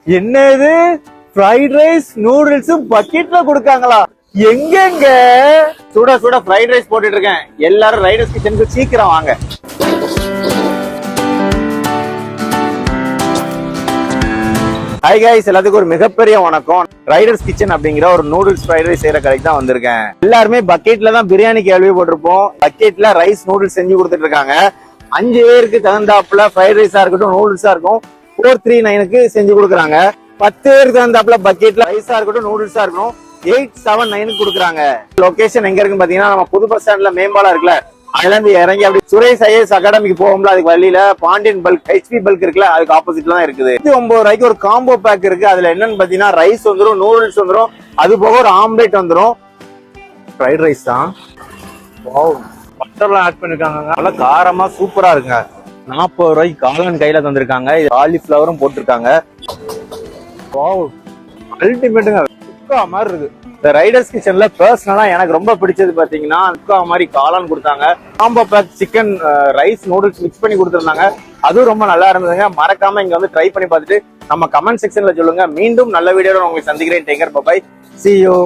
என்ன இது fried rice நூடுல்ஸும் பக்கெட்ல கொடுக்காங்களா? எங்கெங்க சுட சுட ஃப்ரைட் ரைஸ் போட்டுட்டு இருக்கேன். எல்லாரும் ரைடர்ஸ் கிச்சனுக்கு சீக்கிரம் வாங்க. ஹாய் கைஸ், எல்லாத்துக்கும் ஒரு மிகப்பெரிய வணக்கம். ரைடர்ஸ் கிச்சன் அப்படிங்கிற ஒரு நூடுல்ஸ் ஃப்ரைட் ரைஸ் செய்யற கடைக்கு தான் வந்திருக்கேன். எல்லாருமே பக்கெட்ல தான் பிரியாணி கேள்விப்பட்டிருப்போம். பக்கெட்ல ரைஸ் நூடுல்ஸ் செஞ்சு கொடுத்துட்டு இருக்காங்க. 5 பேருக்கு தகுந்தாப்புல ஃப்ரைட் ரைஸா இருக்கட்டும் நூடுல்ஸா இருக்கும் 439க்கு செஞ்சு கொடுக்குறாங்க. 10 பேருக்கு தகுந்தாப்புல பக்கெட்ல ரைஸா இருக்கட்டும் நூடுல்ஸா இருக்கணும் 879க்கு கொடுக்குறாங்க. லொகேஷன் எங்க இருக்குன்னு பாத்தீங்கன்னா நம்ம புது பஸ் ஸ்டாண்ட்ல மேம்பாலம் இருக்குல்ல, அதுல இருந்து இறங்கி அப்படி சுரேஷ் ஐஏஎஸ் அகாடமிக்கு போகும்ல, அதுக்கு வழியில பாண்டியன் பல்க் ஹெச்பி பல்க் இருக்குல்ல, அதுக்கு ஆப்போசிட்ல தான் இருக்குது. 9 ரூபாய்க்கு ஒரு காம்போ பேக் இருக்கு. அதுல என்னன்னு பாத்தீங்கன்னா ரைஸ் வந்துடும், நூடுல்ஸ் வந்துடும், அது போக ஒரு ஆம்லேட் வந்துடும். ஃப்ரைட் ரைஸ் தான். பட்டர்லாம் ஆட் பண்ணிருக்காங்க. நல்லா காரமா சூப்பரா இருக்குங்க. 40 ரூபாய்க்கு காளான் கையில தந்திருக்காங்க. இது காலிஃபிளவரும் போட்டிருக்காங்க. அல்டிமேட்டுங்க, சுக்கா மாதிரி இருக்கு. இந்த ரைடர்ஸ் கிச்சன்ல பர்சனலா எனக்கு ரொம்ப பிடிச்சது பாத்தீங்கன்னா சுக்கா மாதிரி காளான் கொடுத்தாங்க. Combo back chicken rice noodles mix பண்ணி கொடுத்துருந்தாங்க. அதுவும் ரொம்ப நல்லா இருந்ததுங்க. மறக்காம இங்க வந்து ட்ரை பண்ணி பார்த்துட்டு நம்ம கமெண்ட் செக்ஷன்ல சொல்லுங்க. மீண்டும் நல்ல வீடியோட உங்களுக்கு சந்திக்கிறேன். Take care, bye bye, see you.